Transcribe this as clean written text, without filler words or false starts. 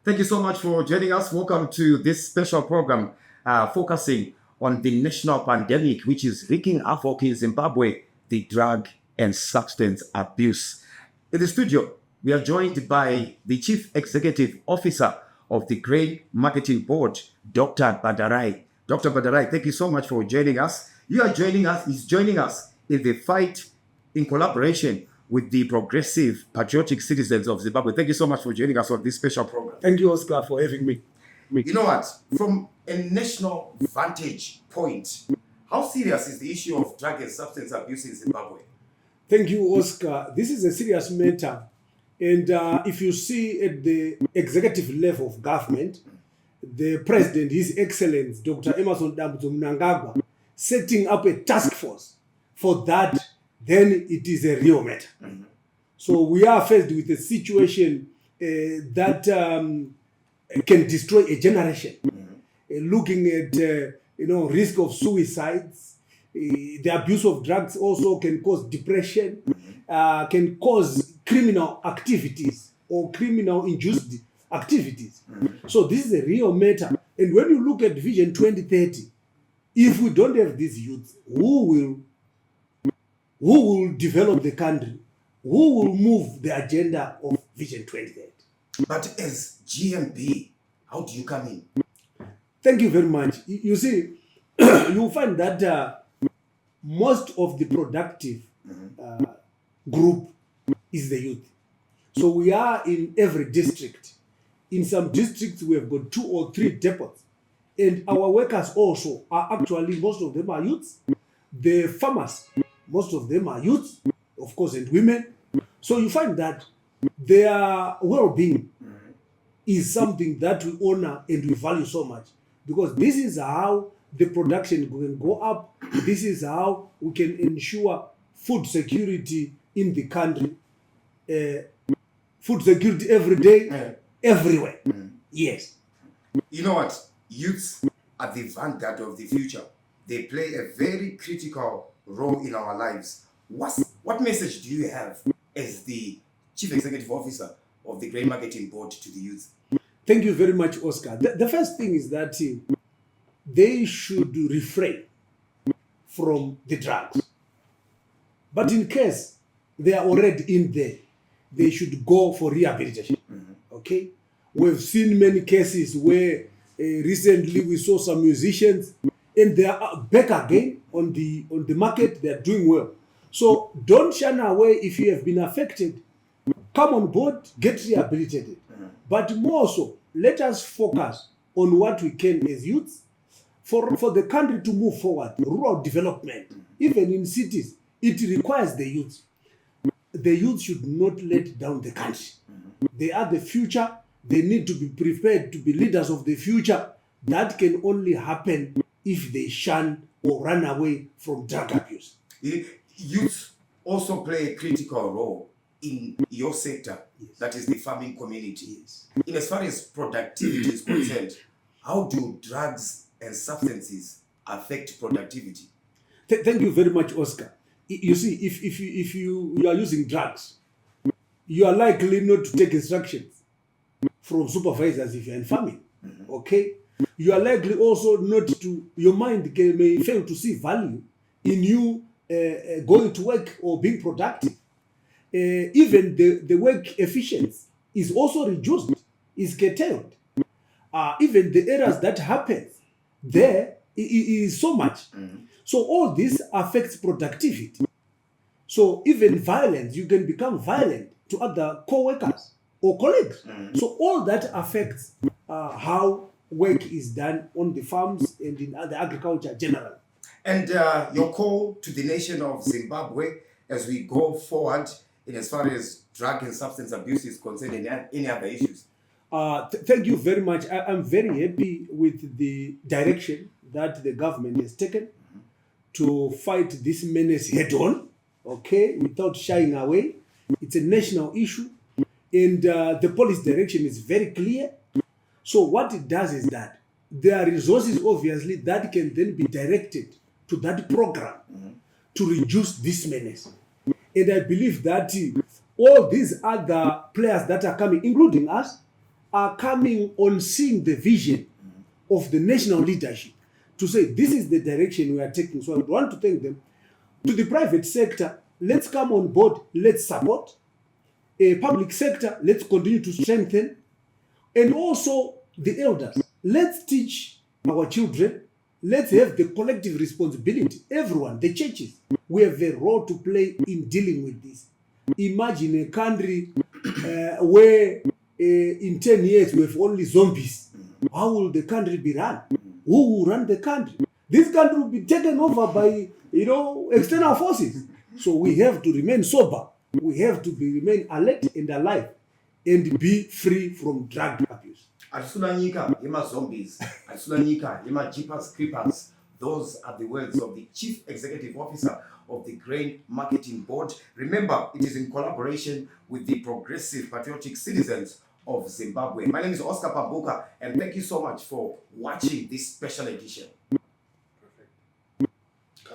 Thank you so much for joining us. Welcome to this special program focusing on the national pandemic, which is wreaking havoc in Zimbabwe, the drug and substance abuse. In the studio, we are joined by the Chief Executive Officer of the Grain Marketing Board, Dr. Badarai. Dr. Badarai, thank you so much for joining us. He's joining us in the fight in collaboration with the progressive patriotic citizens of Zimbabwe. Thank you so much for joining us on this special program. Thank you, Oscar, for having me. You know what? From a national vantage point, how serious is the issue of drug and substance abuse in Zimbabwe? Thank you, Oscar. This is a serious matter. And if you see at the executive level of government, the President, His Excellency, Dr. Emmerson Dambudzo Mnangagwa, setting up a task force for that, then it is a real matter. Mm-hmm. So we are faced with a situation that can destroy a generation. Mm-hmm. Looking at risk of suicides, the abuse of drugs also can cause depression, mm-hmm. Can cause criminal activities or criminal-induced activities. Mm-hmm. So this is a real matter. And when you look at Vision 2030, if we don't have these youths, who will develop the country? Who will move the agenda of Vision 2030? But as GMB, how do you come in? Thank you very much. You see, you'll find that most of the productive group is the youth. So we are in every district. In some districts, we have got 2 or 3 depots. And our workers also are actually, most of them are youths. The farmers, most of them are youths, of course, and women. So you find that their well-being is something that we honor and we value so much. Because this is how the production can go up. This is how we can ensure food security in the country. Food security every day, everywhere. Yes. You know what? Youths are the vanguard of the future. They play a very critical role in our lives. What message do you have as the Chief Executive Officer of the Grain Marketing Board to the youth? Thank you very much, Oscar. The first thing is that they should refrain from the drugs. But in case they are already in there, they should go for rehabilitation. Mm-hmm. Okay? We've seen many cases where recently we saw some musicians and they are back again on the market. They are doing well. So don't shun away if you have been affected. Come on board, get rehabilitated. Mm-hmm. But more so, let us focus on what we can as youths for the country to move forward. Rural development, even in cities, it requires the youth. The youth should not let down the country. Mm-hmm. They are the future. They need to be prepared to be leaders of the future. That can only happen if they shun or run away from drug abuse. Youth also play a critical role in your sector, yes. That is the farming community. Yes. In as far as productivity is concerned, how do drugs and substances affect productivity? Thank you very much, Oscar. You see, if you are using drugs, you are likely not to take instructions from supervisors if you're in farming. Mm-hmm. Okay? You are likely also not to, your mind may fail to see value in you going to work or being productive. Even the work efficiency is also reduced, is curtailed. Even the errors that happen there is so much. Mm-hmm. So all this affects productivity. So even violence, you can become violent to other co-workers or colleagues. Mm-hmm. So all that affects how work is done on the farms and in the agriculture generally. And your call to the nation of Zimbabwe as we go forward in as far as drug and substance abuse is concerned and any other issues? Thank you very much. I'm very happy with the direction that the government has taken to fight this menace head on, okay, without shying away. It's a national issue, and the policy direction is very clear. So what it does is that there are resources, obviously, that can then be directed to that program to reduce this menace. And I believe that all these other players that are coming, including us, are coming on seeing the vision of the national leadership to say this is the direction we are taking. So I would want to thank them. To the private sector, let's come on board, let's support. A public sector, let's continue to strengthen. And also the elders, let's teach our children. Let's have the collective responsibility. Everyone, the churches, we have a role to play in dealing with this. Imagine a country where in 10 years we have only zombies. How will the country be run? Who will run the country? This country will be taken over by, external forces. So we have to remain sober. We have to remain alert and alive and be free from drug abuse. Atisulanyika yema zombies, atisulanyika yema jeepers creepers. Those are the words of the Chief Executive Officer of the Grain Marketing Board. Remember, it is in collaboration with the Progressive Patriotic Citizens of Zimbabwe. My name is Oscar Pambuka, and thank you so much for watching this special edition.